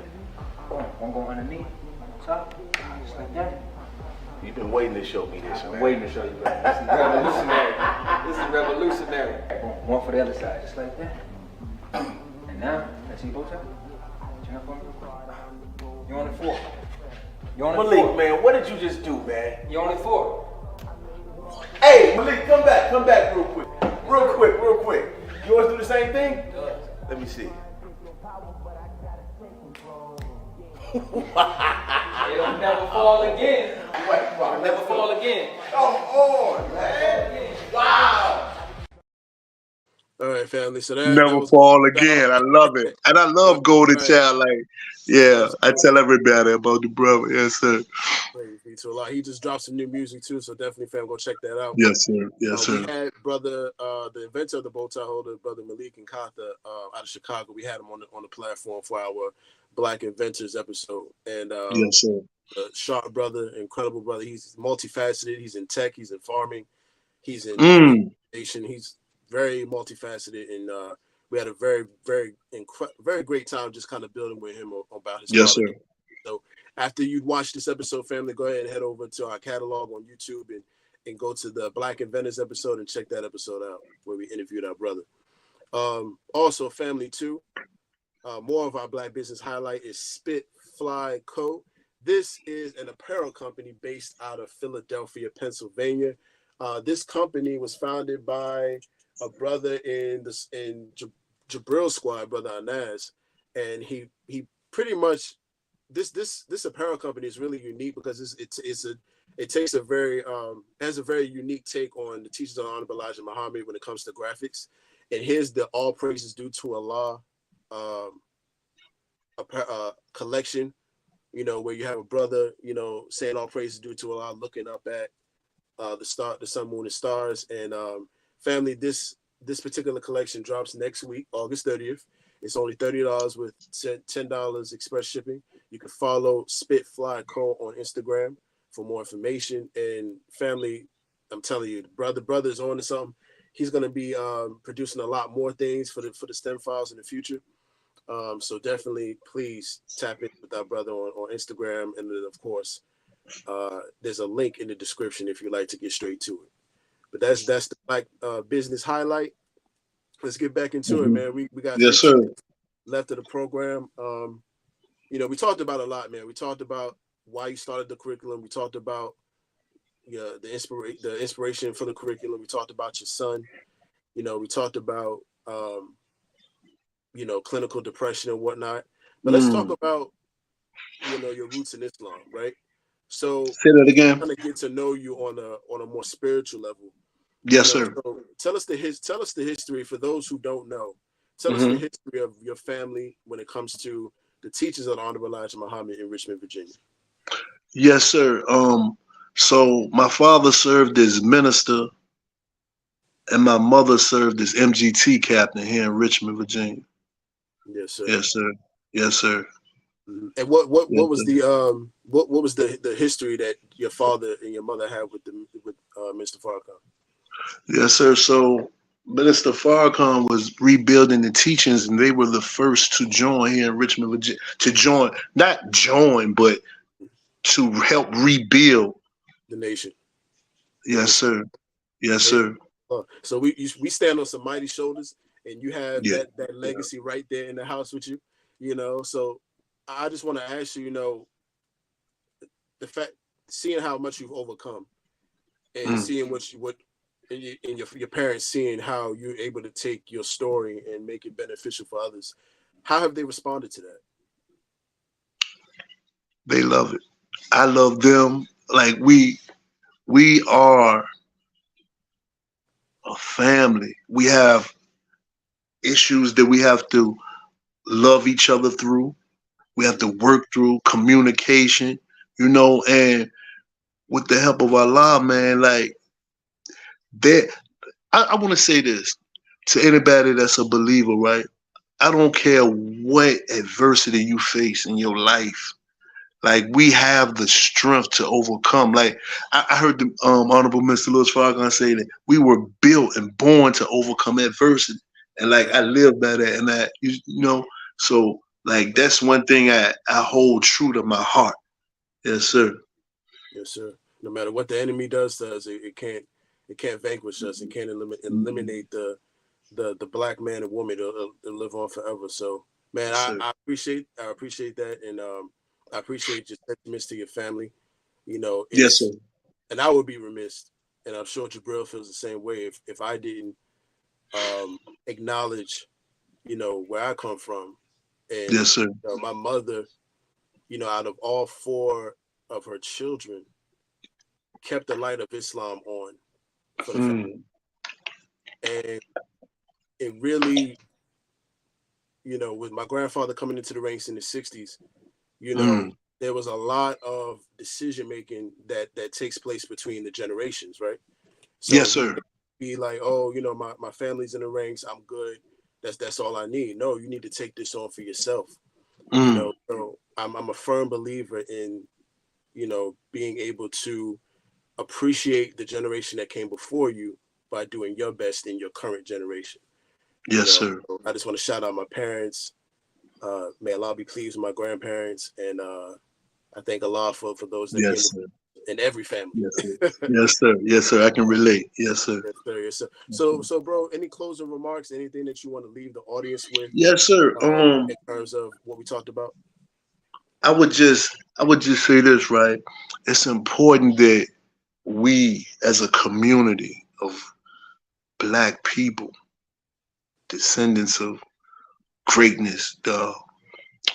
One go underneath, top, just like that. You've been waiting to show me this, man. I'm waiting to show you, man. This is revolutionary. This is revolutionary. One for the other side, just like that. And now, let's see bow tie. Turn up for me. You're on the 4. You're on the Malik, 4. man, what did you just do, man? You're on the 4. Hey, Malik, come back real quick. Real quick. You want to do the same thing? Let me see. It'll never fall again. It'll never fall again. Come on, man. Wow. All right, family. So that Never was fall again. I love it. And I love Golden right. Child. Like, yeah, I Absolutely. tell everybody about the brother. Yes, sir. Praise be to Allah. He just dropped some new music too, so definitely, fam, go check that out. Yes, sir. Yes, We sir. had brother, the inventor of the bow tie holder, brother Malik and Katha, out of Chicago. We had him on the platform for our Black Inventors episode, and Yes, sir. sharp brother, incredible brother. He's multifaceted. He's in tech. He's in farming. He's in education. He's very multifaceted, and we had a very great time just kind of building with him about his Yes, product. sir. So after you watch this episode, family, go ahead and head over to our catalog on YouTube and go to the Black Inventors episode and check that episode out where we interviewed our brother. Also, family too, more of our Black business highlight is Spit Fly Co. This is an apparel company based out of Philadelphia, Pennsylvania. This company was founded by a brother in Jabril Squad, brother Anaz, and he pretty much this apparel company is really unique because it takes a very has a very unique take on the teachings of Honorable Elijah Muhammad when it comes to graphics. And here's the all praises due to Allah collection, where you have a brother, saying all praises due to Allah, looking up at the sun, moon, and stars. And family, this particular collection drops next week, August 30th. It's only $30 with $10 express shipping. You can follow Spitfly Co on Instagram for more information. And family, I'm telling you, brother's on to something. He's going to be producing a lot more things for the STEM files in the future. So definitely, please tap in with our brother on Instagram, and then of course, there's a link in the description if you'd like to get straight to it. But that's the Black business highlight. Let's get back into it, man. We got Yes, 15 sir. minutes left of the program. We talked about a lot, man. We talked about why you started the curriculum. We talked about the inspiration for the curriculum. We talked about your son. We talked about clinical depression and whatnot. But let's talk about your roots in Islam, right? So Say that again. kind of get to know you on a more spiritual level. Yes, sir. So tell us the history for those who don't know. Tell us the history of your family when it comes to the teachings of the Honorable Elijah Muhammad in Richmond, Virginia. Yes, sir. So my father served as minister, and my mother served as MGT captain here in Richmond, Virginia. Yes, sir. Yes, sir. Yes, sir. Mm-hmm. And what was the history that your father and your mother had with Mr. Farrakhan? Yes, sir. So Minister Farrakhan was rebuilding the teachings, and they were the first to join here in Richmond, Virginia. Not join, but to help rebuild The nation. Yes, sir. Yes, sir. So we stand on some mighty shoulders, and you have that legacy right there in the house with you. So I just want to ask you, the fact, seeing how much you've overcome, and seeing and your parents seeing how you're able to take your story and make it beneficial for others. How have they responded to that? They love it. I love them. Like we are a family. We have issues that we have to love each other through. We have to work through communication, and with the help of Allah, man, like that. I want to say this to anybody that's a believer, right? I don't care what adversity you face in your life. Like, we have the strength to overcome. Like, I heard the Honorable Mr. Louis Farrakhan say that we were built and born to overcome adversity. And like, I live by that, and that, so like, that's one thing I hold true to my heart. Yes, sir. Yes, sir. No matter what the enemy does to us, it can't vanquish us. It can't eliminate the black man and woman to live on forever. So, man, Yes, I appreciate that, and I appreciate your sentiments to your family. Yes, sir. And I would be remiss, and I'm sure Jabril feels the same way, if I didn't acknowledge, where I come from. And Yes, sir. My mother, out of all 4 of her children, kept the light of Islam on for the family. And it really, you know, with my grandfather coming into the ranks in the 60s, you know, there was a lot of decision making that takes place between the generations, right? So Yes, sir. be like, oh, you know, my family's in the ranks, I'm good. That's all I need. No, you need to take this on for yourself. You know, so I'm a firm believer in, you know, being able to appreciate the generation that came before you by doing your best in your current generation. Yes, sir. sir. I just want to shout out my parents. May Allah be pleased with my grandparents, and I thank Allah for those that came Yes, sir. in every family. Yes, sir. Yes, sir. Yes, sir. I can relate. Yes, sir. Yes, sir. Yes, sir. So, bro, any closing remarks? Anything that you want to leave the audience with? Yes, sir. In terms of what we talked about. I would just say this, right? It's important that we, as a community of Black people, descendants of greatness, the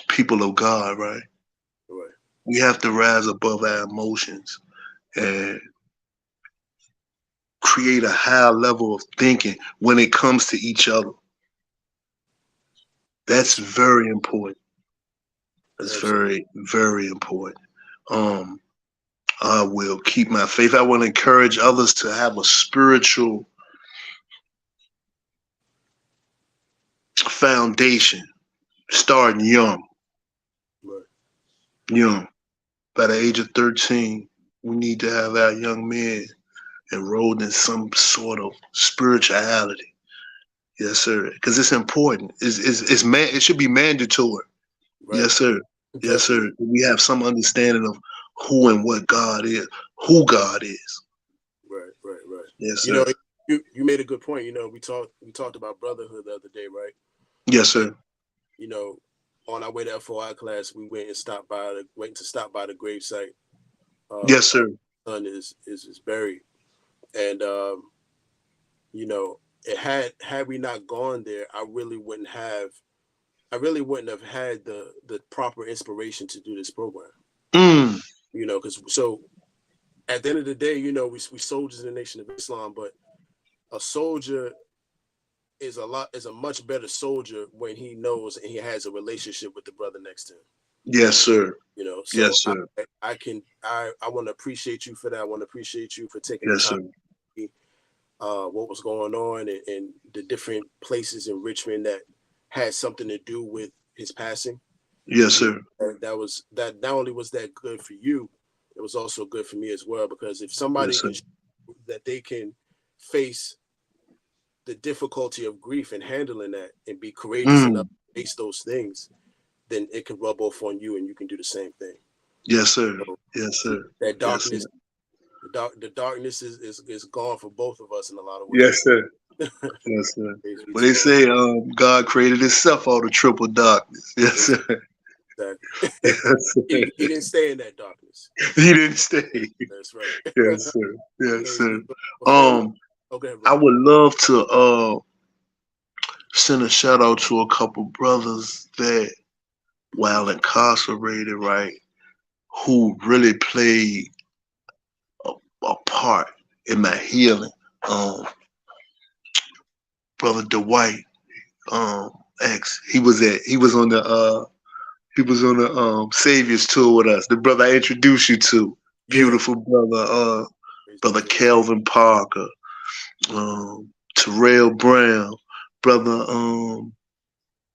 people of God, right? Right. We have to rise above our emotions and create a higher level of thinking when it comes to each other. That's very important. That's very, very important. I will keep my faith. I want to encourage others to have a spiritual foundation, starting young. Right. Young. By the age of 13, we need to have our young men enrolled in some sort of spirituality. Yes, sir. Because it's important. It should be mandatory. Right. Yes, sir. Yes, sir. We have some understanding of who and what God is, who God is. Right. Yes, sir. You know, you made a good point. You know, we talked about brotherhood the other day, right? Yes, sir. You know, on our way to FOI class, we went to stop by the gravesite. Yes, sir. Son is buried, and you know, had we not gone there, I really wouldn't have had the proper inspiration to do this program. You know, because so at the end of the day, you know, we soldiers in the Nation of Islam, but a soldier is a much better soldier when he knows and he has a relationship with the brother next to him. Yes, sir. You know, so yes, sir. I want to appreciate you for that. I want to appreciate you for taking yes, the time to see, what was going on and the different places in Richmond that had something to do with his passing. Yes, sir. That not only was that good for you, it was also good for me as well, because if somebody Yes, can show that they can face the difficulty of grief and handling that and be courageous enough to face those things, then it can rub off on you and you can do the same thing. Yes, sir. So yes, sir. that darkness, yes, sir. the darkness is gone for both of us in a lot of ways. Yes, sir. Yes, sir. But they say God created himself out of triple darkness. Yes, sir. Exactly. Yes, sir. He didn't stay in that darkness. He didn't stay. That's right. Yes, sir. Yes, sir. Okay, I would love to send a shout out to a couple brothers that, while incarcerated, right, who really played a part in my healing. Brother Dwight, X, he was on the Saviors tour with us. The brother I introduced you to, beautiful brother, brother Kelvin Parker, Terrell Brown, brother,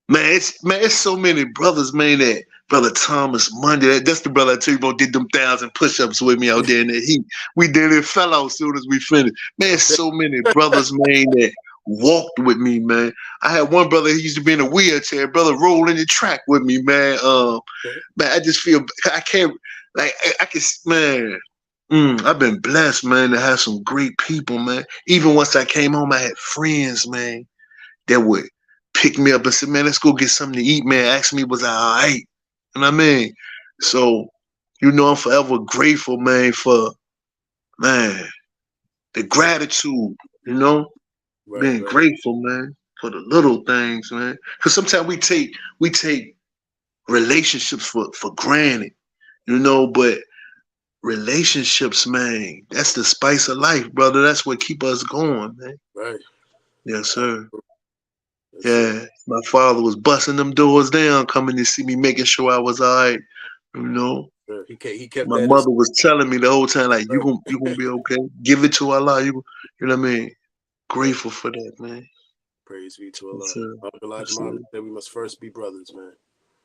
it's so many brothers, man. That brother Thomas Monday, that's the brother I tell you about, did them 1,000 push-ups with me out there in the heat. We did it, fell out as soon as we finished. Man, so many brothers, man, that walked with me, man. I had one brother, he used to be in a wheelchair, brother rolling the track with me, man. Man, I just feel I can't, like, I can, man. I've been blessed, man, to have some great people, man. Even once I came home, I had friends, man, that would pick me up and say, man, let's go get something to eat, man. Ask me, was I all right? You know what I mean? So, you know, I'm forever grateful, man, for, man, the gratitude, you know? Being grateful, man, for the little things, man. Because sometimes we take relationships for granted, you know, but relationships, man, that's the spice of life, brother. That's what keep us going, man. Right. Yes, sir. Yeah, my father was busting them doors down, coming to see me, making sure I was all right. You know, He kept my that. mother was telling me the whole time, like, you gonna be okay. Give it to Allah. You know what I mean? Grateful for that, man. Praise be to Allah. Yes, sir. Elijah Muhammad said we must first be brothers, man.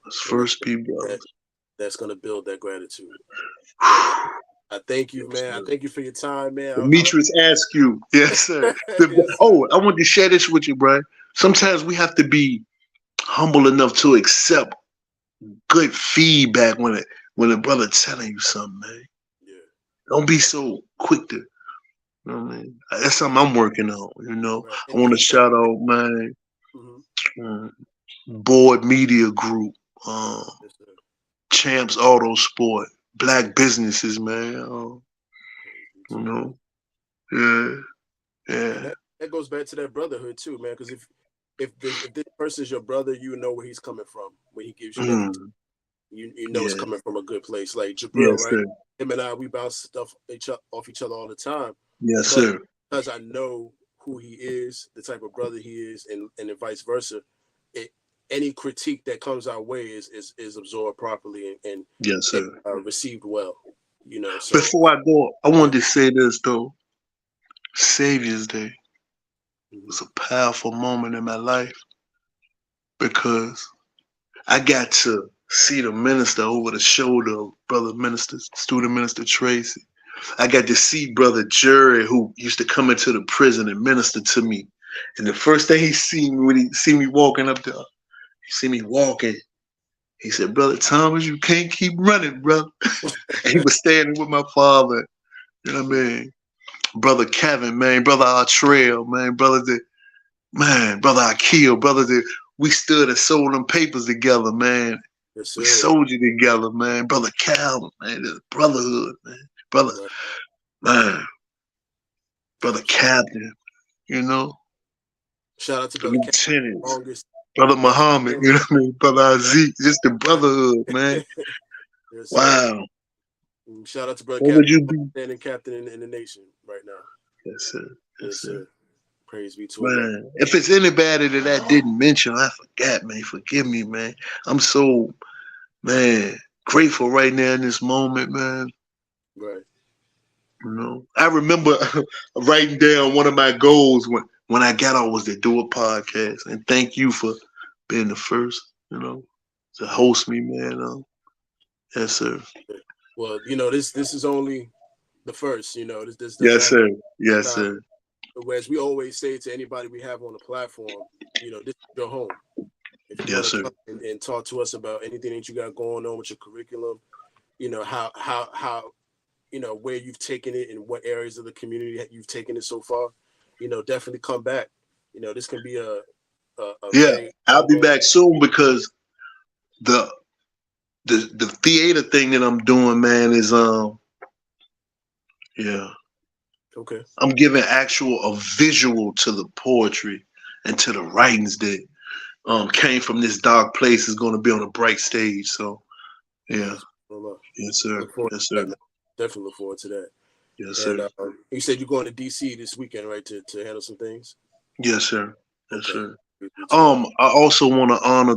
Let's first be brothers. That's gonna build that gratitude. I thank you, man. I thank you for your time, man. Demetrius asked you. Yes, sir. Yes, oh, I want to share this with you, bro. Sometimes we have to be humble enough to accept good feedback when a brother telling you something, man. Yeah. Don't be so quick to, you know what I mean? That's something I'm working on, you know. Right. I want to shout out, man, Mm-hmm. Board Media Group, Yes, Champs Auto Sport, Black Businesses, man. You know, yeah. That goes back to that brotherhood too, man. Because if this person's your brother, you know where he's coming from when he gives you that. You know it's coming from a good place. Like Jabril, right? Sir. Him and I, we bounce stuff off each other all the time. Yes, sir. Because I know who he is, the type of brother he is, and vice versa. Any critique that comes our way is absorbed properly and yes, sir. Received well. You know. So, before I go, I wanted to say this though. Savior's Day was a powerful moment in my life because I got to see the minister over the shoulder of brother minister, student minister Tracy. I got to see brother Jerry, who used to come into the prison and minister to me. And the first thing he see me when he see me walking up there, he see me walking. He said, "Brother Thomas, you can't keep running, brother." And he was standing with my father. You know what I mean? Brother Kevin, man, brother Artrell, man, brother Akil, brother we stood and sold them papers together, man. Yes, we sold you together, man. Brother Cal, man, this brotherhood, man. Brother Captain, you know. Shout out to brother Lieutenant, brother Muhammad, you know what I mean? Brother Aziz, just the brotherhood, man. Yes, wow. Shout out to brother Captain, you be? Standing captain in the nation right now. Yes, sir. Yes, sir. Praise be to man. Allah. If it's anybody that I didn't mention, I forgot, man. Forgive me, man. I'm so, man, grateful right now in this moment, man. Right. You know, I remember writing down one of my goals when I got on was to do a podcast. And thank you for being the first, you know, to host me, man. Yes, sir. Well, you know, this is only the first, you know. This yes, sir. Yes, sir. Whereas we always say to anybody we have on the platform, you know, this is your home. If you want to come and talk to us about anything that you got going on with your curriculum, you know, how you know, where you've taken it and what areas of the community that you've taken it so far, you know, definitely come back. You know, this can be a I'll be back soon because the theater thing that I'm doing, man, is okay. I'm giving a visual to the poetry and to the writings that came from this dark place is going to be on a bright stage. So yes, sir. Yes, sir. Definitely look forward to that. Yes, sir. And, you said you're going to DC this weekend, right, to handle some things? Yes, sir. Yes, sir. I also want to honor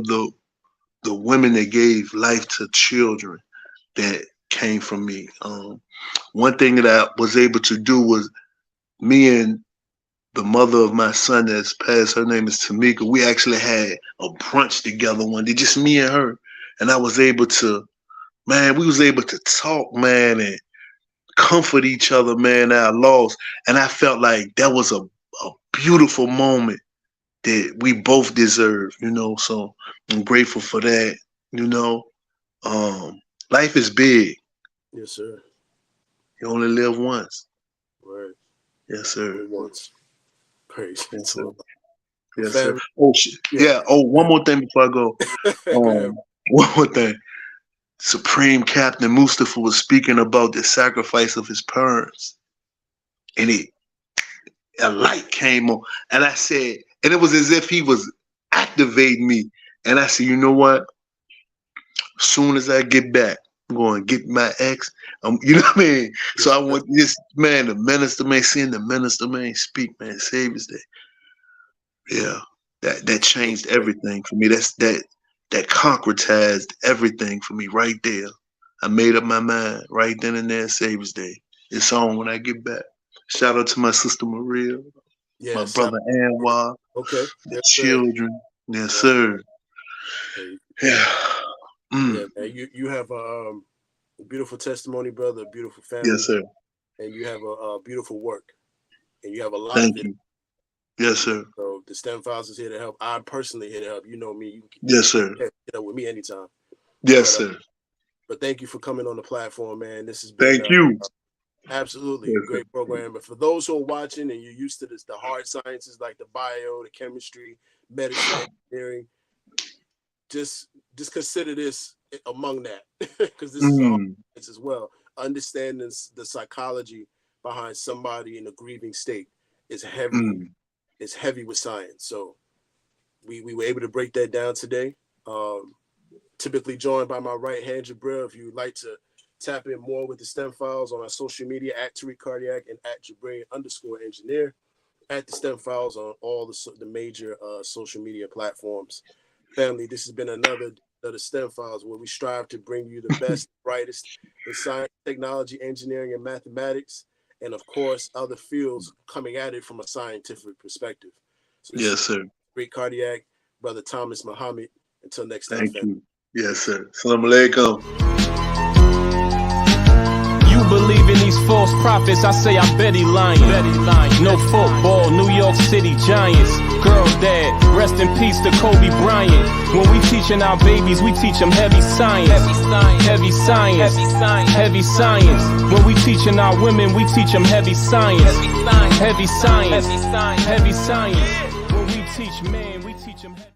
the women that gave life to children that came from me. One thing that I was able to do was me and the mother of my son that's passed, her name is Tamika, we actually had a brunch together one day, just me and her. And I was able to, man, we was able to talk, man, and comfort each other, man, our loss. And I felt like that was a beautiful moment that we both deserve, you know. So I'm grateful for that, you know. Life is big. Yes, sir. You only live once. Right. Yes, sir. Only once. Praise. Yes, sir. Yes, sir. Oh, shit. Yeah. Oh, one more thing before I go. One more thing. Supreme Captain Mustafa was speaking about the sacrifice of his parents. And a light came on. And I said, and it was as if he was activating me. And I said, you know what? As soon as I get back, I'm going to get my ex. You know what I mean? So I want this man, the minister man, seeing the minister man speak, man, Savior's Day. Yeah. that changed everything for me. That concretized everything for me right there. I made up my mind right then and there. Savior's Day. It's on when I get back. Shout out to my sister Maria, my brother Anwar, okay, the children. Yes, sir. Okay. Yeah. Yeah, man. You have a beautiful testimony, brother. A beautiful family. Yes, sir. And you have a beautiful work, and you have a lot Thank of it. you. Yes, sir. So the STEM Files is here to help. I'm personally here to help. You know me. You can Yes, sir. get up with me anytime. Yes, sir. But thank you for coming on the platform, man. This has been Thank you. Absolutely Yes, great program. But for those who are watching and you're used to this, the hard sciences like the bio, the chemistry, medicine, engineering, just consider this among that, because this is all as well. Understanding the psychology behind somebody in a grieving state is heavy. It's heavy with science. So we were able to break that down today. Typically joined by my right hand, Jabril. If you'd like to tap in more with the STEM Files on our social media, at Tariq Cardiac and at Jabril_engineer, at the STEM Files on all the major social media platforms. Family, this has been another of the STEM Files, where we strive to bring you the best, brightest in science, technology, engineering, and mathematics, and of course, other fields coming at it from a scientific perspective. So yes, sir. Great Cardiac, Brother Thomas Muhammad. Until next time, Thank you. Yes, sir. Assalamu alaikum. You believe in these false prophets, I say I bet he lying. No football, New York City Giants. Girl dad, rest in peace to Kobe Bryant. When we teaching our babies, we teach them heavy science. Heavy science. Heavy science. When we teaching our women, we teach them heavy science. Heavy science. Heavy science. When we teach men, we teach them heavy